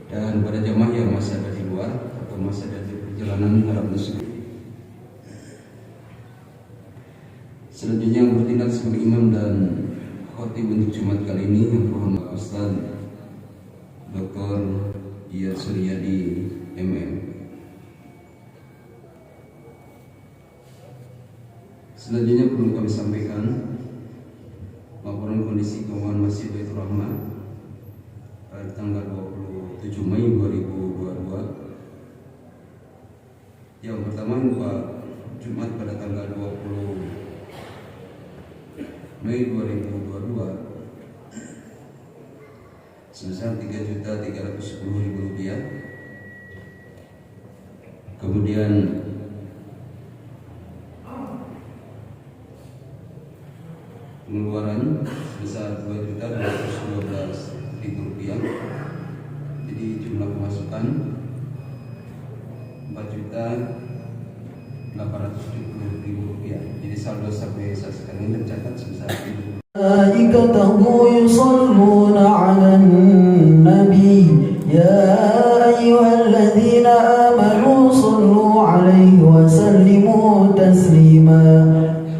dan pada jemaah yang masih ada di luar atau masih ada di perjalanan harap masuk. Selanjutnya yang bertindak sebagai imam dan khotib untuk Jumat kali ini yang terhormat Ustaz Dr. Iyad Suryadi MM. Selanjutnya perlu kami sampaikan laporan kondisi keuangan Masjid Baitur Rahmah pada tanggal 27 Mei 2022. Yang pertama Pak Jumat pada tanggal 20 Mei 2022 sebesar Rp3.310.000. Kemudian pengeluaran sebesar Rp2.212.000. Jadi jumlah pemasukan Rp4.870.000. Jadi saldo sampai saat sekarang ini tercatat sebesar itu. ملائكته يصلون على النبي يا أيها الذين آمنوا صلوا عليه وسلموا تسليما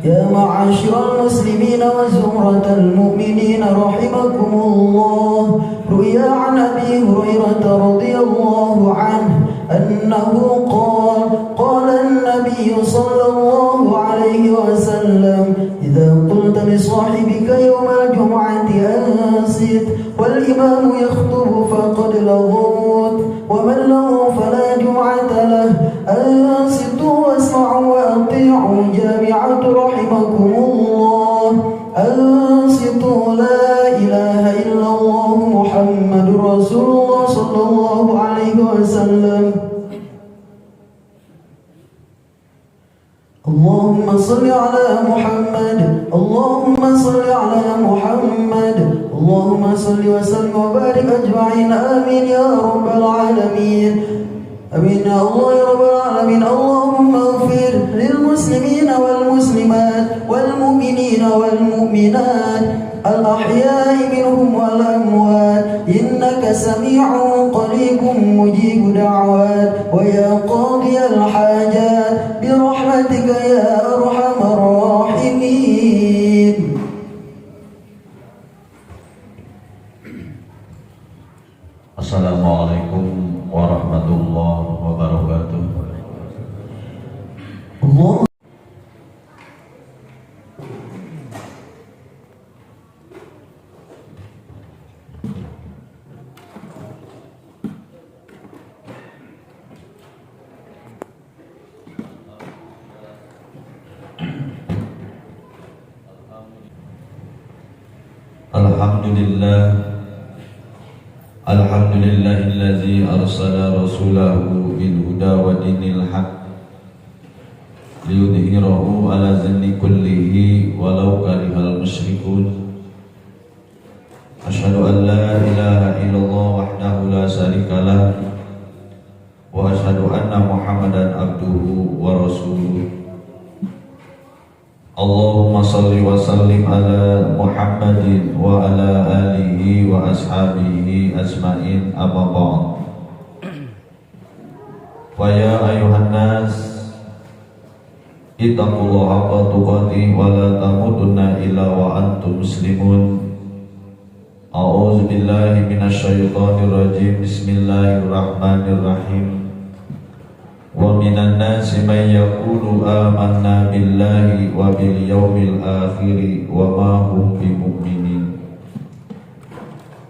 يا معاشر المسلمين وزمرة المؤمنين رحمكم الله روي عن أبي هريرة رضي الله عنه أنه قال النبي صلى الله عليه وسلم إذا قلت لصاحبك يوم الجمعة أنصت والإمام يخطب فقد لغوت ومن لغو فلا جمعة له أنصتوا واسمعوا وأطيعوا جامعة رحمكم الله أنصتوا لا إله إلا الله محمد رسول الله صلى الله عليه وسلم اللهم صل على محمد اللهم صل على محمد اللهم صل وسلم وبارك أجمعين آمين يا رب العالمين آمين يا الله يا رب العالمين اللهم اغفر للمسلمين والمسلمات والمؤمنين والمؤمنات الأحياء منهم والأموات إنك سميع قريب مجيب دعوات ويا قاضي الحاجات برحمتك يا أرحم الراحمين. Assalamualaikum warahmatullahi wabarakatuh. Allah. Alhamdulillahillazi arsala rasulahu bil huda wa dinil haq liyudhhirahu ala dhanni kullihi walau karihal musyrikun. Asyhadu an la ilaha illallah wahdahu la syarikalah wa asyhadu anna Muhammadan abduhu wa rasuluh. Allahumma salli wa sallim ala Muhammadin wa ala alihi wa ashabihi ajma'in amma ba'd. Fa ya ayuhan nas ittaqullaha haqqa tuqatih wa la tamutunna illa wa antum muslimun. A'udzu billahi minasy syaithanir rajim. Bismillahirrahmanirrahim. Wa minan nasi man yaqulu amanna billahi wa bil yawmil akhir wa ma hum bimu'minin.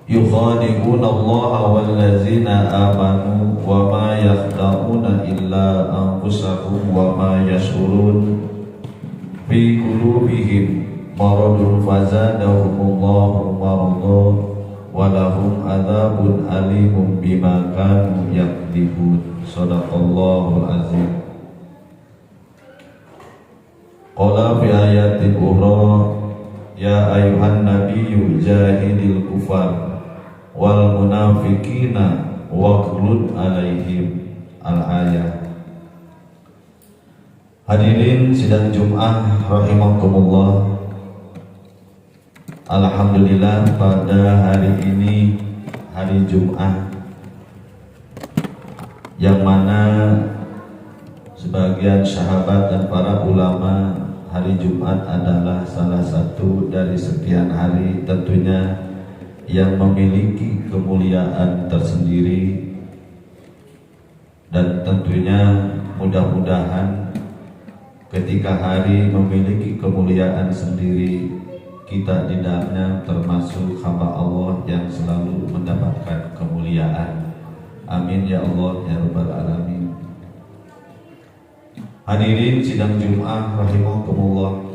Yukhadi'una Allaha wal ladzina amanu wa ma yakhda'una illa anfusahum wa ma yash'urun. Fi qulubihim maradun fazadahumullahu marada wa lahum adzabun alimun bima kanu yakdzibun. Shadaqallahul azim. Qala fi ayatin ukhra ya ayuhan nabiyyu jahidil kufar wal munafiqina waghlud alaihim. Al-ayat. Hadirin sidang Jum'ah rahimakumullah. Alhamdulillah pada hari ini hari Jum'ah yang mana sebagian sahabat dan para ulama hari Jumat adalah salah satu dari sekian hari tentunya yang memiliki kemuliaan tersendiri, dan tentunya mudah-mudahan ketika hari memiliki kemuliaan sendiri, kita di dalamnya termasuk hamba Allah yang selalu mendapatkan kemuliaan. Amin ya Allah ya Rabbal Alamin. Hadirin sidang Jum'ah rahimakumullah.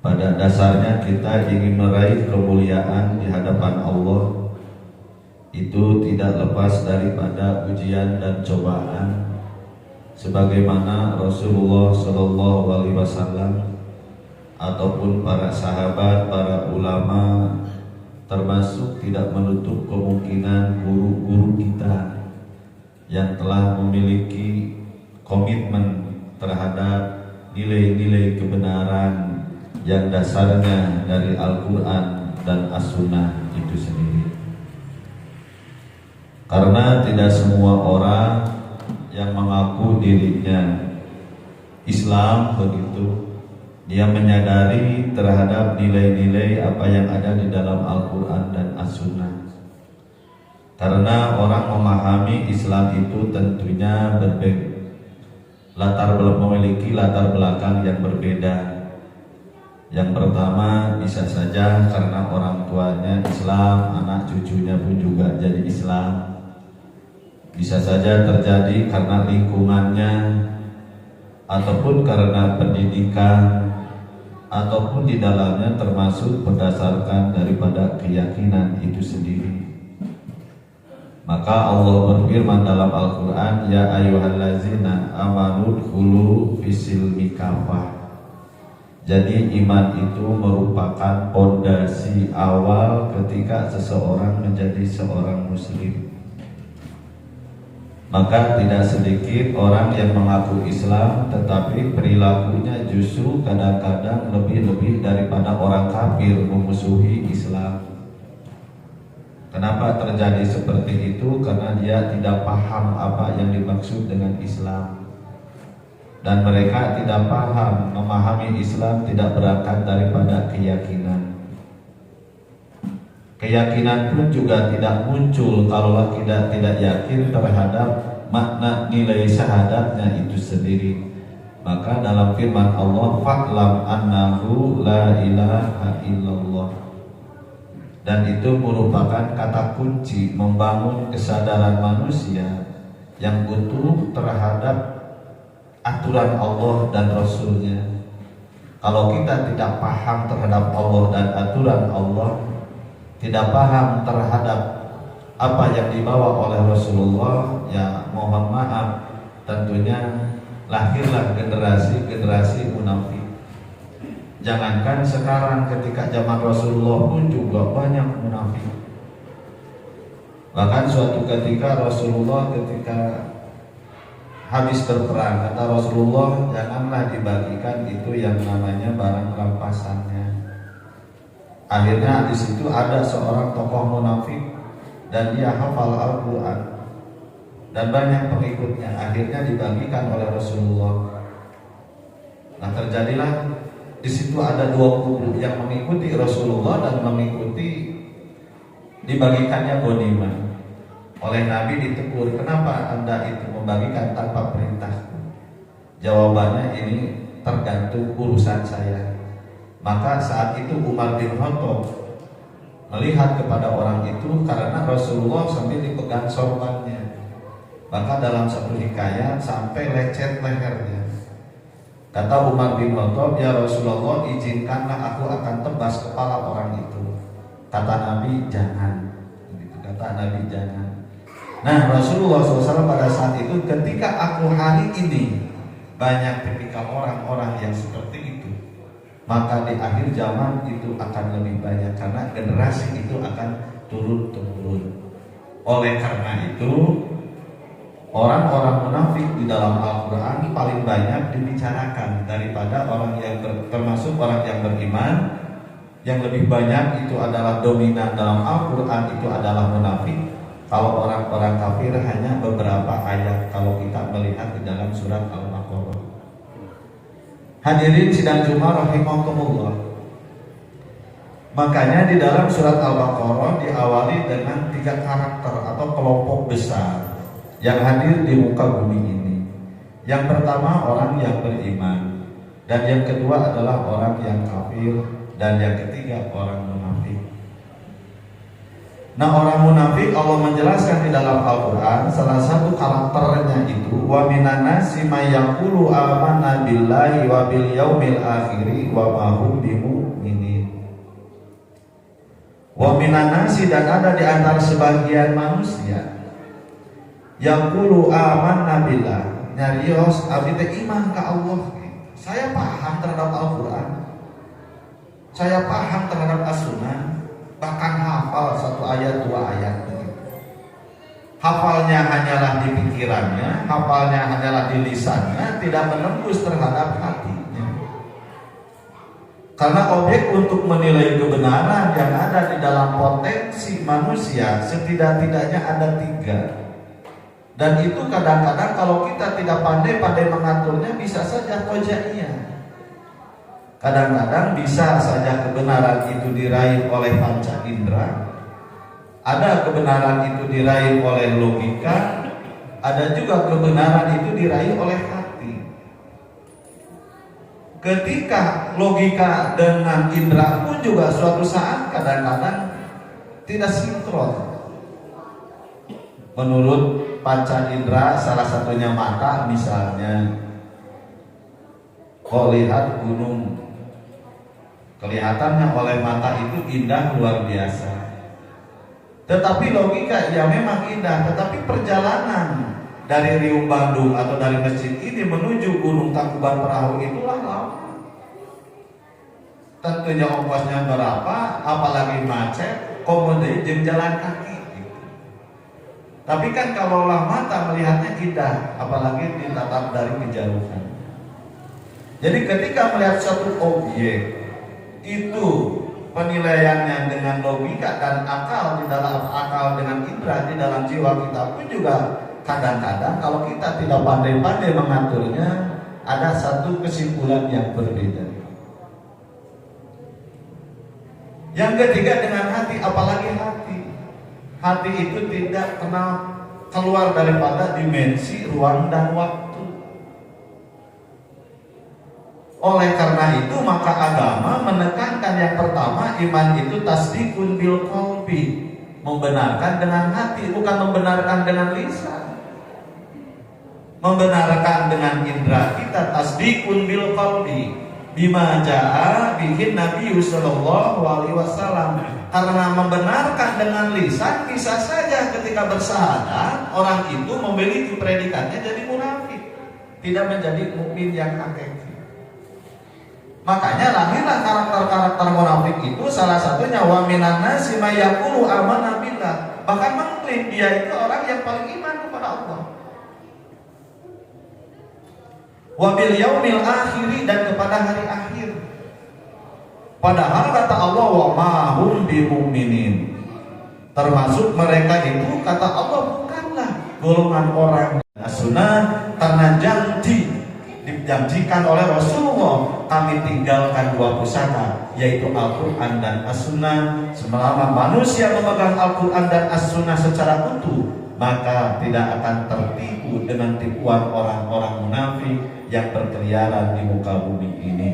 Pada dasarnya kita ingin meraih kemuliaan di hadapan Allah, itu tidak lepas daripada ujian dan cobaan, sebagaimana Rasulullah SAW ataupun para sahabat, para ulama, termasuk tidak menutup kemungkinan guru-guru kita yang telah memiliki komitmen terhadap nilai-nilai kebenaran yang dasarnya dari Al-Quran dan As-Sunnah itu sendiri. Karena tidak semua orang yang mengaku dirinya Islam begitu, dia menyadari terhadap nilai-nilai apa yang ada di dalam Al-Quran dan As-Sunnah. Karena orang memahami Islam itu tentunya memiliki latar belakang yang berbeda. Yang pertama, bisa saja karena orang tuanya Islam, anak cucunya pun juga jadi Islam. Bisa saja terjadi karena lingkungannya, ataupun karena pendidikan, ataupun di dalamnya termasuk berdasarkan daripada keyakinan itu sendiri. Maka Allah berfirman dalam Al-Quran, ya ayyuhallazina amanu dkhulu fisilmi kafah. Jadi iman itu merupakan pondasi awal ketika seseorang menjadi seorang muslim. Maka tidak sedikit orang yang mengaku Islam tetapi perilakunya justru kadang-kadang lebih daripada orang kafir memusuhi Islam. Kenapa terjadi seperti itu? Karena dia tidak paham apa yang dimaksud dengan Islam. Dan mereka tidak paham, memahami Islam tidak berangkat daripada keyakinan. Keyakinan pun juga tidak muncul kalau kita tidak yakin terhadap makna nilai syahadatnya itu sendiri. Maka dalam firman Allah, fa'lam annahu la ilaha illallah. Dan itu merupakan kata kunci membangun kesadaran manusia yang utuh terhadap aturan Allah dan Rasulnya. Kalau kita tidak paham terhadap Allah dan aturan Allah, tidak paham terhadap apa yang dibawa oleh Rasulullah, ya mohon maaf, tentunya lahirlah generasi munafik. Jangankan sekarang, ketika zaman Rasulullah pun juga banyak munafik. Bahkan suatu ketika Rasulullah ketika habis berperang, kata Rasulullah, janganlah dibagikan itu yang namanya barang rampasannya. Akhirnya di situ ada seorang tokoh munafik dan dia hafal Al-Quran dan banyak pengikutnya. Akhirnya dibagikan oleh Rasulullah. Nah, terjadilah di situ ada dua kubu yang mengikuti Rasulullah dan mengikuti dibagikannya ghanimah. Oleh Nabi ditegur, kenapa Anda itu membagikan tanpa perintahku? Jawabannya, ini tergantung urusan saya. Maka saat itu Umar bin Khattab melihat kepada orang itu karena Rasulullah sambil dipegang sorbannya. Maka dalam satu hikayat sampai lecet lehernya. Kata Umar bin Khattab, ya Rasulullah, izinkanlah aku akan tebas kepala orang itu. Kata Nabi, jangan. Kata Nabi, jangan. Nah, Rasulullah SAW pada saat itu, ketika aku hari ini banyak tipikal orang-orang yang seperti itu, maka di akhir zaman itu akan lebih banyak karena generasi itu akan turun-temurun. Oleh karena itu, orang-orang munafik di dalam Al-Quran paling banyak dibicarakan daripada orang yang termasuk orang yang beriman. Yang lebih banyak itu adalah dominan dalam Al-Quran itu adalah munafik. Kalau orang-orang kafir hanya beberapa ayat kalau kita melihat di dalam surat Al-Baqarah. Hadirin sidang Jumat rahimakumullah. Makanya di dalam surat Al-Baqarah diawali dengan 3 karakter atau kelompok besar yang hadir di muka bumi ini. Yang pertama orang yang beriman, dan yang kedua adalah orang yang kafir, dan yang ketiga orang munafik. Nah, orang munafik Allah menjelaskan di dalam Al-Quran, salah satu karakternya itu wa minan nasi may yaqulu amanna billahi wa bil yaumil akhir wa ma hum bimu'minin. Wa minan nasi, dan ada di antara sebagian manusia yaqulu amanna billah, nyarios abdi teh iman ka Allah. Saya paham terhadap Al-Quran, saya paham terhadap As-Sunnah, bahkan hafal 1 ayat 2 ayat. Hafalnya hanyalah di pikirannya, hafalnya hanyalah di lisannya, tidak menembus terhadap hatinya. Karena objek untuk menilai kebenaran yang ada di dalam potensi manusia setidak-tidaknya ada 3. Dan itu kadang-kadang kalau kita tidak pandai-pandai mengaturnya bisa saja kojaiyah. Kadang-kadang bisa saja kebenaran itu diraih oleh panca indera, ada kebenaran itu diraih oleh logika, ada juga kebenaran itu diraih oleh hati. Ketika logika dengan indera pun juga suatu saat kadang-kadang tidak sinkron. Menurut panca indera, salah satunya mata misalnya, kau lihat gunung, kelihatannya oleh mata itu indah luar biasa, tetapi logika ya memang indah, tetapi perjalanan dari Riung Bandung atau dari masjid ini menuju Gunung Tangkuban Perahu itulah lama. Tentunya ongkosnya berapa, apalagi macet, komodai jeung jalan kaki gitu. Tapi kan kalau mata melihatnya indah, apalagi ditatap dari kejauhan. Jadi ketika melihat suatu objek itu penilaiannya dengan logika dan akal, di dalam akal dengan indera di dalam jiwa kita pun juga kadang-kadang kalau kita tidak pandai-pandai mengaturnya ada satu kesimpulan yang berbeda. Yang ketiga dengan hati, apalagi hati itu tidak kenal keluar daripada dimensi ruang dan waktu. Oleh karena itu maka agama menekankan yang pertama, iman itu tasdikun bil qalbi, membenarkan dengan hati, bukan membenarkan dengan lisan. Membenarkan dengan indera kita, tasdikun bil qalbi bima jaa bihin Nabi sallallahu alaihi wasallam. Karena membenarkan dengan lisan bisa saja ketika bersyahadat orang itu memiliki predikatnya jadi munafik, tidak menjadi mukmin yang hakiki. Makanya lahirlah karakter-karakter munafik itu, salah satunya wa minan nasi may yaqulu amanna billah, bahkan mengklaim dia itu orang yang paling iman kepada Allah, wa bil yaumil akhir, dan kepada hari akhir. Padahal kata Allah wa ma hum bimu'minin, termasuk mereka itu kata Allah bukanlah golongan orang As-Sunnah, karena dijanjikan oleh Rasulullah, kami tinggalkan 2 pusaka, yaitu Al-Quran dan As-Sunnah. Selama manusia memegang Al-Quran dan As-Sunnah secara utuh, maka tidak akan tertipu dengan tipuan orang-orang munafik yang berkeliaran di muka bumi ini.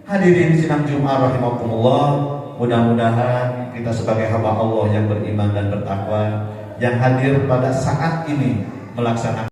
Hadirin sidang Jumat rahimakumullah, mudah-mudahan kita sebagai hamba Allah yang beriman dan bertakwa, yang hadir pada saat ini melaksanakan